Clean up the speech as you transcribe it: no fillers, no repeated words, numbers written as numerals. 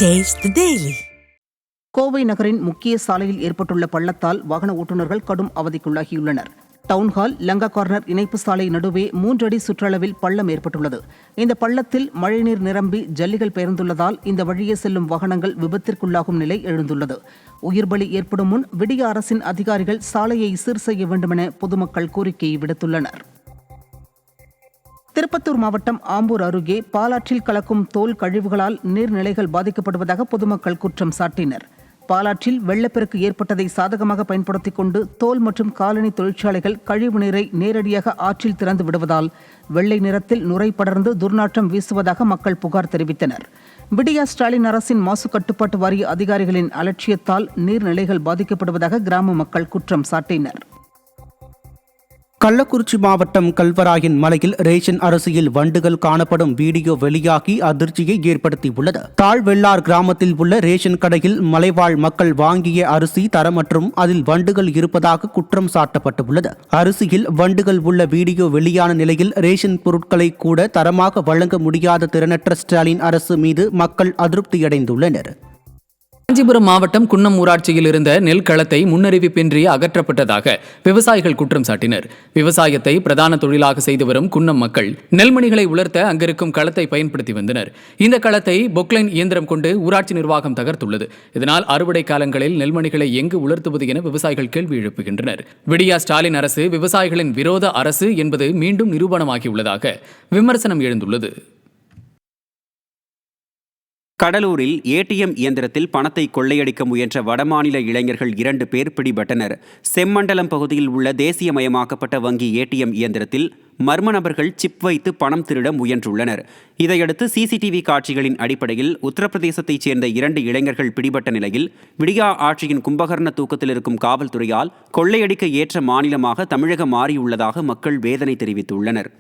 Taste the Daily. Kovai நகரின் முக்கிய சாலையில் ஏற்பட்டுள்ள பள்ளத்தால் வாகன ஓட்டுநர்கள் கடும் அவதிக்குள்ளாகியுள்ளனர். டவுன்ஹால் லங்கா கார்னர் இணைப்பு சாலை நடுவே 3 அடி சுற்றளவில் பள்ளம் ஏற்பட்டுள்ளது. இந்த பள்ளத்தில் மழைநீர் நிரம்பி ஜல்லிகள் பெயர்ந்துள்ளதால் இந்த வழியே செல்லும் வாகனங்கள் விபத்திற்குள்ளாகும் நிலை எழுந்துள்ளது. உயிர்பலி ஏற்படும் முன் விடிய அரசின் அதிகாரிகள் சாலையை சீர் செய்ய வேண்டுமென பொதுமக்கள் கோரிக்கை விடுத்துள்ளனர். திருப்பத்தூர் மாவட்டம் ஆம்பூர் அருகே பாலாற்றில் கலக்கும் தோல் கழிவுகளால் நீர்நிலைகள் பாதிக்கப்படுவதாக பொதுமக்கள் குற்றம் சாட்டினர். பாலாற்றில் வெள்ளப்பெருக்கு ஏற்பட்டதை சாதகமாக பயன்படுத்திக் கொண்டு தோல் மற்றும் காலணி தொழிற்சாலைகள் கழிவு நீரை நேரடியாக ஆற்றில் திறந்து விடுவதால் வெள்ளை நிறத்தில் நுரை படர்ந்து துர்நாற்றம் வீசுவதாக மக்கள் புகார் தெரிவித்தனர். விடியா ஸ்டாலின் அரசின் மாசு கட்டுப்பாட்டு வாரிய அதிகாரிகளின் அலட்சியத்தால் நீர்நிலைகள் பாதிக்கப்படுவதாக கிராம மக்கள் குற்றம் சாட்டினர். கள்ளக்குறிச்சி மாவட்டம் கல்வராயன் மலையில் ரேஷன் அரிசியில் வண்டுகள் காணப்படும் வீடியோ வெளியாகி அதிர்ச்சியை ஏற்படுத்தியுள்ளது. தாழ்வெள்ளார் கிராமத்தில் உள்ள ரேஷன் கடையில் மலைவாழ் மக்கள் வாங்கிய அரிசி தரமற்றும் அதில் வண்டுகள் இருப்பதாக குற்றம் சாட்டப்பட்டுள்ளது. அரிசியில் வண்டுகள் உள்ள வீடியோ வெளியான நிலையில் ரேஷன் பொருட்களை கூட தரமாக வழங்க முடியாத திறனற்ற ஸ்டாலின் அரசு மீது மக்கள் அதிருப்தியடைந்துள்ளனர். காஞ்சிபுரம் மாவட்டம் குன்னம் ஊராட்சியில் இருந்த நெல் களத்தை முன்னறிவிப்பின்றி அகற்றப்பட்டதாக விவசாயிகள் குற்றம் சாட்டினர். விவசாயத்தை பிரதான தொழிலாக செய்து வரும் குன்னம் மக்கள் நெல்மணிகளை உலர்த்த அங்கிருக்கும் களத்தை பயன்படுத்தி வந்தனர். இந்த களத்தை பொக்லைன் இயந்திரம் கொண்டு ஊராட்சி நிர்வாகம் தகர்த்துள்ளது. இதனால் அறுவடை காலங்களில் நெல்மணிகளை எங்கு உலர்த்துவது என விவசாயிகள் கேள்வி எழுப்புகின்றனர். விடியா ஸ்டாலின் அரசு விவசாயிகளின் விரோத அரசு என்பது மீண்டும் நிரூபணமாகியுள்ளதாக விமர்சனம் எழுந்துள்ளது. கடலூரில் ஏடிஎம் இயந்திரத்தில் பணத்தை கொள்ளையடிக்க முயன்ற வடமாநில இளைஞர்கள் 2 பேர் பிடிபட்டனர். செம்மண்டலம் பகுதியில் உள்ள தேசியமயமாக்கப்பட்ட வங்கி ஏடிஎம் இயந்திரத்தில் மர்ம நபர்கள் சிப் வைத்து பணம் திருட முயன்றுள்ளனர். இதையடுத்து சிசிடிவி காட்சிகளின் அடிப்படையில் உத்தரப்பிரதேசத்தைச் சேர்ந்த 2 இளைஞர்கள் பிடிபட்ட நிலையில் விடியா ஆட்சியின் கும்பகர்ண தூக்கத்தில் இருக்கும் காவல்துறையால் கொள்ளையடிக்க ஏற்ற மாநிலமாக தமிழகம் மாறியுள்ளதாக மக்கள் வேதனை தெரிவித்துள்ளனர்.